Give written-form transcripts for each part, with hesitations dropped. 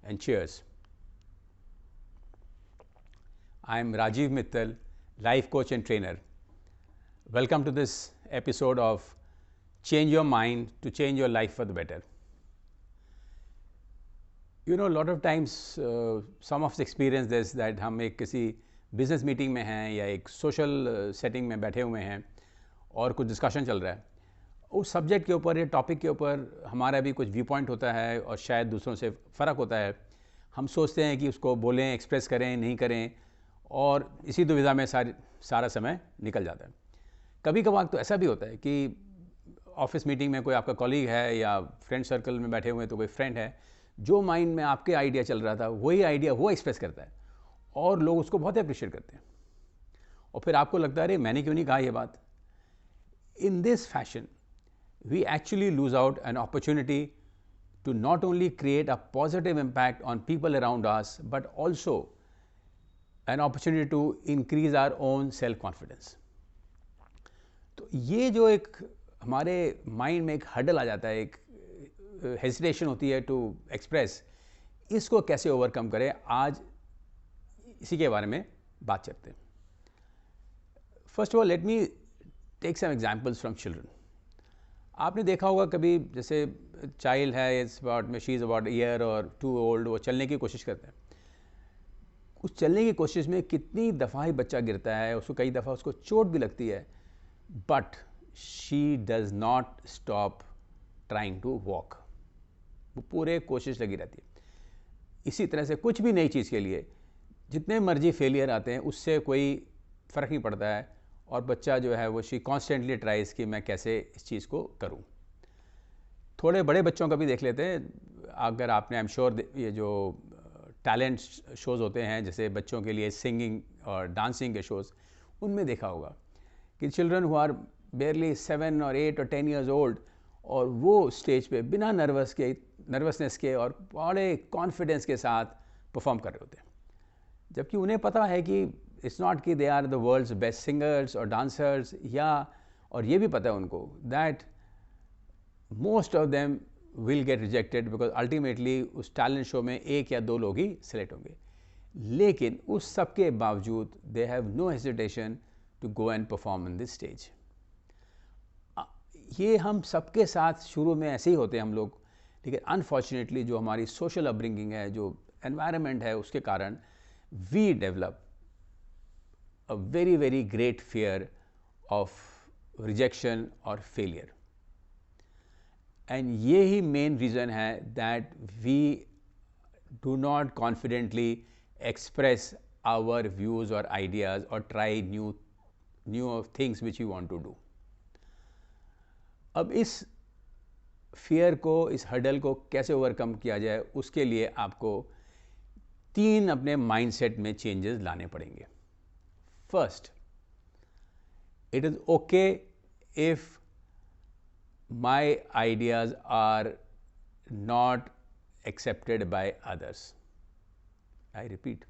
and cheers. I am Rajiv Mittal, life coach and trainer. Welcome to this episode of Change Your Mind to Change Your Life for the Better. You know, a lot of times some of us experience this that हम एक किसी business meeting में हैं या एक social setting में बैठे हुए हैं और कुछ डिस्कशन चल रहा है. उस सब्जेक्ट के ऊपर या टॉपिक के ऊपर हमारा भी कुछ व्यू पॉइंट होता है और शायद दूसरों से फ़र्क होता है. हम सोचते हैं कि उसको बोलें, एक्सप्रेस करें, नहीं करें, और इसी दुविधा में सारा समय निकल जाता है. कभी कभार तो ऐसा भी होता है कि ऑफिस मीटिंग में कोई आपका कॉलीग है या फ्रेंड सर्कल में बैठे हुए हैं तो कोई फ्रेंड है, जो माइंड में आपके आइडिया चल रहा था वही आइडिया वो एक्सप्रेस करता है और लोग उसको बहुत अप्रिशिएट करते हैं. और फिर आपको लगता है अरे मैंने क्यों नहीं कहा ये बात. In this fashion we actually lose out an opportunity to not only create a positive impact on people around us but also an opportunity to increase our own self confidence. तो ये जो एक हमारे माइंड में एक hurdle आ जाता है, एक हेजिटेशन होती है टू एक्सप्रेस, इसको कैसे ओवरकम करें, आज इसी के बारे में बात करते हैं. First of all let me take some examples from children. आपने देखा होगा कभी, जैसे चाइल्ड है, it's about she is about year और 2 ओल्ड, वो चलने की कोशिश करते हैं. उस चलने की कोशिश में कितनी दफ़ा ही बच्चा गिरता है, उसको कई दफ़ा उसको चोट भी लगती है, but she does not stop trying to walk. वो पूरे कोशिश लगी रहती है. इसी तरह से कुछ भी नई चीज़ के लिए जितने मर्जी फेलियर आते हैं उससे कोई फ़र्क नहीं पड़ता है, और बच्चा जो है वो शी कॉन्स्टेंटली ट्राइज कि मैं कैसे इस चीज़ को करूं. थोड़े बड़े बच्चों का भी देख लेते हैं. अगर आपने, आई एम श्योर, ये जो टैलेंट शोज़ होते हैं जैसे बच्चों के लिए सिंगिंग और डांसिंग के शोज़, उनमें देखा होगा कि चिल्ड्रन हु आर बेयरली 7 और 8 और 10 ईयर्स ओल्ड, और वो स्टेज पे बिना नर्वसनेस के और बड़े कॉन्फिडेंस के साथ परफॉर्म कर रहे होते हैं, जबकि उन्हें पता है कि इट्स नॉट कि they are the world's best singers और डांसर्स, और ये भी पता है उनको that most of them will get rejected because ultimately उस टैलेंट शो में 1 या 2 लोग ही सिलेक्ट होंगे. लेकिन उस सब के बावजूद they have no hesitation to go and perform in this stage. ये हम सबके साथ शुरू में ऐसे ही होते हैं हम लोग, लेकिन अनफॉर्चुनेटली जो हमारी सोशल अपब्रिंगिंग है, जो एनवायरनमेंट है, उसके कारण we develop a very great fear of rejection or failure. And ये ही main reason है that we do not confidently express our views or ideas or try new things which we want to do. अब इस fear को, इस hurdle को कैसे overcome किया जाए, उसके लिए आपको 3 अपने mindset में changes लाने पड़ेंगे. First, it is okay if my ideas are not accepted by others. I repeat,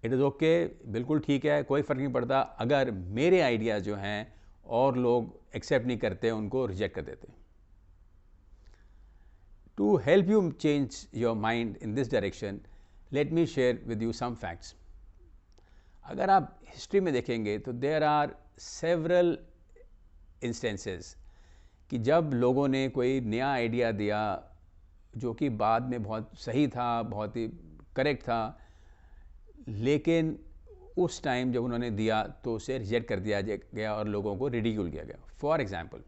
it is okay, बिल्कुल ठीक है, कोई फ़र्क नहीं पड़ता अगर मेरे आइडियाज़ जो हैं और लोग एक्सेप्ट नहीं करते, उनको रिजेक्ट कर देते. To help you change your mind in this direction, let me share with you some facts. अगर आप हिस्ट्री में देखेंगे तो देयर आर सेवरल इंस्टेंसेस कि जब लोगों ने कोई नया आइडिया दिया जो कि बाद में बहुत सही था, बहुत ही करेक्ट था, लेकिन उस टाइम जब उन्होंने दिया तो उसे रिजेक्ट कर दिया गया और लोगों को रिडिक्यूल किया गया. फॉर एग्जांपल,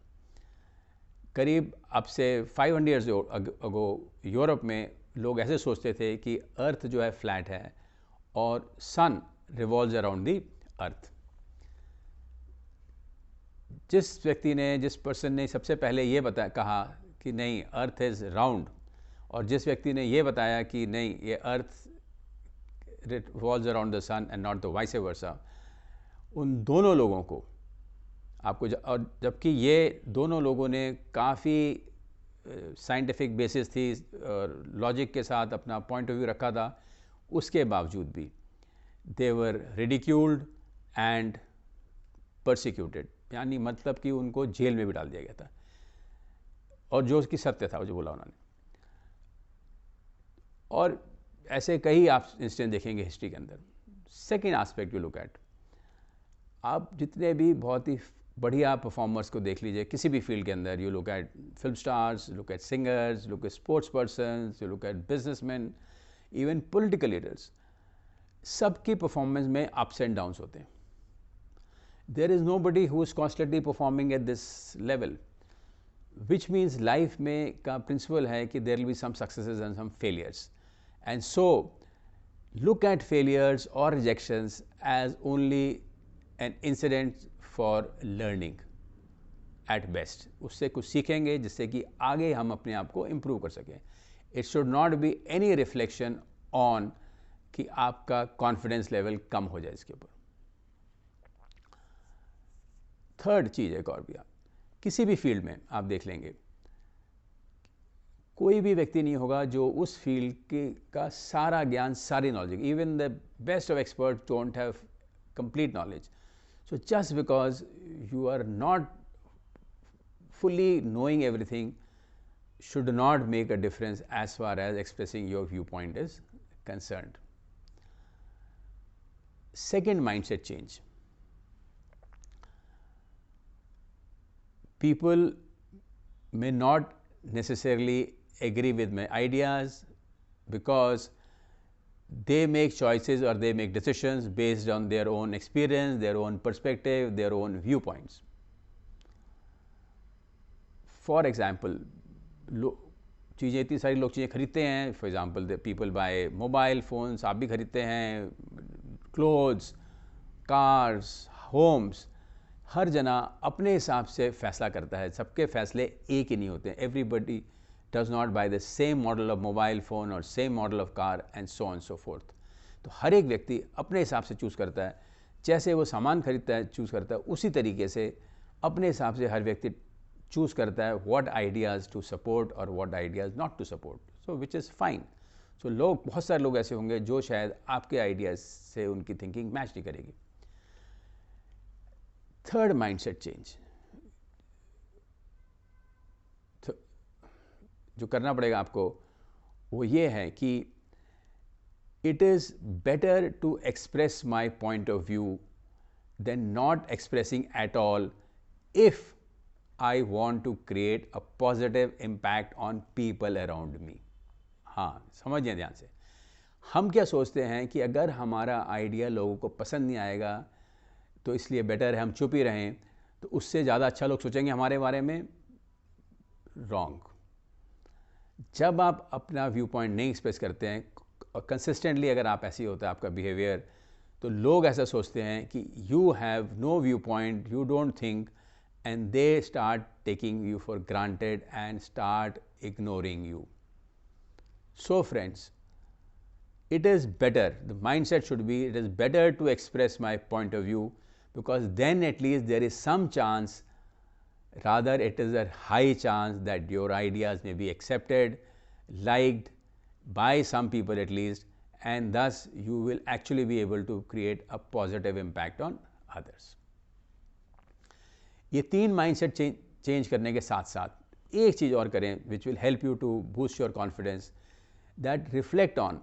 करीब अब से 500 ईयर्स अगो यूरोप में लोग ऐसे सोचते थे कि अर्थ जो है फ्लैट है और सन रिवॉल्व्स अराउंड दी अर्थ. जिस पर्सन ने सबसे पहले ये कहा कि नहीं अर्थ इज़ राउंड, और जिस व्यक्ति ने ये बताया कि नहीं ये earth revolves around the sun and not the vice versa, उन दोनों लोगों को आपको और जबकि ये दोनों लोगों ने काफ़ी साइंटिफिक बेसिस थी और लॉजिक के साथ अपना पॉइंट ऑफ व्यू रखा था, उसके बावजूद भी they were ridiculed and persecuted. यानी मतलब कि उनको जेल में भी डाल दिया गया था, और जो उसकी सत्य था वो जो बोला उन्होंने. और ऐसे कई आप इंसिडेंट देखेंगे हिस्ट्री के अंदर। Second aspect you look eight, आप जितने भी बहुत ही बढ़िया परफॉर्मर्स को देख लीजिए किसी भी फील्ड के अंदर, you look at film stars, look at singers, look at sports persons, you look at businessman, even political leaders, सबकी परफॉर्मेंस में अप्स एंड डाउन्स होते हैं। There is nobody who is constantly performing at this level, which means life में का principle है कि there will be some successes and some failures, and so look at failures or rejections as only an incident for learning at best. उससे कुछ सीखेंगे जिससे कि आगे हम अपने आप को improve कर सकें. It should not be any reflection on कि आपका confidence level कम हो जाए इसके ऊपर. थर्ड चीज़ एक और भी, आप किसी भी फील्ड में आप देख लेंगे, कोई भी व्यक्ति नहीं होगा जो उस फील्ड के का सारा ज्ञान, सारी knowledge, even the best of expert don't have complete knowledge. So just because you are not fully knowing everything should not make a difference as far as expressing your viewpoint is concerned. Second mindset change. People may not necessarily agree with my ideas because they make choices or they make decisions based on their own experience, their own perspective, their own viewpoints. For example, चीज़ें इतनी सारी लोग चीज़ें खरीदते हैं. For example the people buy mobile phones, आप भी खरीदते हैं, क्लोथ्स, कार्स, होम्स. हर जना अपने हिसाब से फैसला करता है. सबके फैसले एक ही नहीं होते. Everybody does not buy the same model of mobile phone और same model of car and so on so forth. तो हर एक व्यक्ति अपने हिसाब से चूज़ करता है. जैसे वो सामान खरीदता है, चूज़ करता है, उसी तरीके से अपने हिसाब से हर व्यक्ति चूज़ करता है व्हाट आइडियाज़ टू सपोर्ट और what ideas not to support. So which is fine. So लोग, बहुत सारे लोग ऐसे होंगे जो शायद आपके आइडियाज़ से उनकी थिंकिंग मैच नहीं करेगी. थर्ड माइंडसेट चेंज जो करना पड़ेगा आपको, वो ये है कि it is better to express my point of view than not expressing at all if I want to create a positive impact on people around me. हाँ, समझिए ध्यान से. हम क्या सोचते हैं कि अगर हमारा आइडिया लोगों को पसंद नहीं आएगा तो इसलिए बेटर है हम चुप ही रहें, तो उससे ज़्यादा अच्छा लोग सोचेंगे हमारे बारे में. रॉन्ग. जब आप अपना व्यू पॉइंट नहीं एक्सप्रेस करते हैं और कंसिस्टेंटली अगर आप ऐसे ही होता है आपका बिहेवियर, तो लोग ऐसा सोचते हैं कि you have no view point, you don't think, and they start taking you for granted and start ignoring you. So friends, it is better, the mindset should be, it is better to express my point of view, because then at least there is some chance, rather it is a high chance that your ideas may be accepted, liked by some people at least, and thus you will actually be able to create a positive impact on others. ये तीन mindset change करने के साथ साथ एक चीज़ और करें which will help you to boost your confidence, that reflect on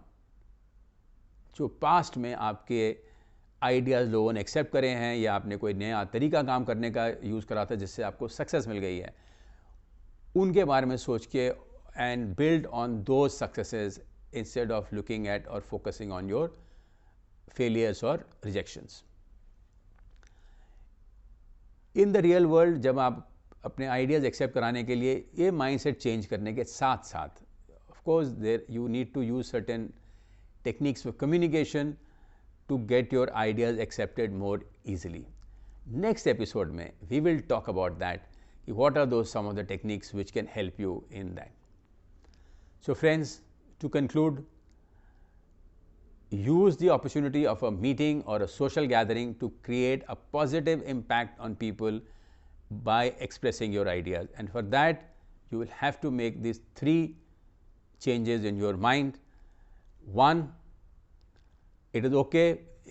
जो पास्ट में आपके आइडियाज़ लोगों ने एक्सेप्ट करे हैं या आपने कोई नया तरीका काम करने का यूज़ करा था जिससे आपको सक्सेस मिल गई है, उनके बारे में सोच के and build on those successes instead of looking at और फोकसिंग ऑन योर फेलियर्स और rejections. In the real world जब आप अपने आइडियाज़ एक्सेप्ट कराने के लिए ये माइंडसेट चेंज करने के साथ साथ, of course there you need to use certain techniques for communication to get your ideas accepted more easily. Next episode में we will talk about that कि what are those some of the techniques which can help you in that. So friends, to conclude, use the opportunity of a meeting or a social gathering to create a positive impact on people by expressing your ideas, and for that you will have to make these three changes in your mind. One, it is okay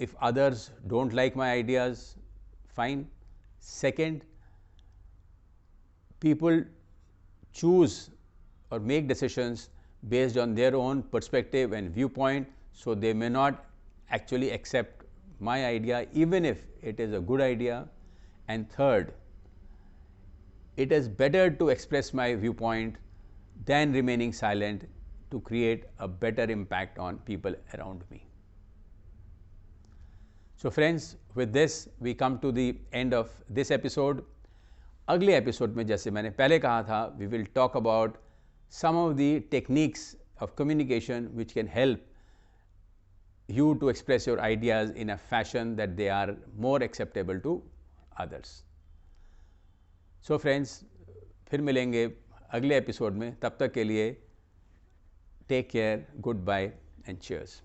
if others don't like my ideas, fine. Second, people choose or make decisions based on their own perspective and viewpoint, so they may not actually accept my idea even if it is a good idea. And third, it is better to express my viewpoint than remaining silent to create a better impact on people around me. So friends, with this we come to the end of this episode. अगले episode में जैसे मैंने पहले कहा था, we will talk about some of the techniques of communication which can help you to express your ideas in a fashion that they are more acceptable to others. So friends, फिर मिलेंगे अगले episode में. तब तक के लिए take care, goodbye and cheers.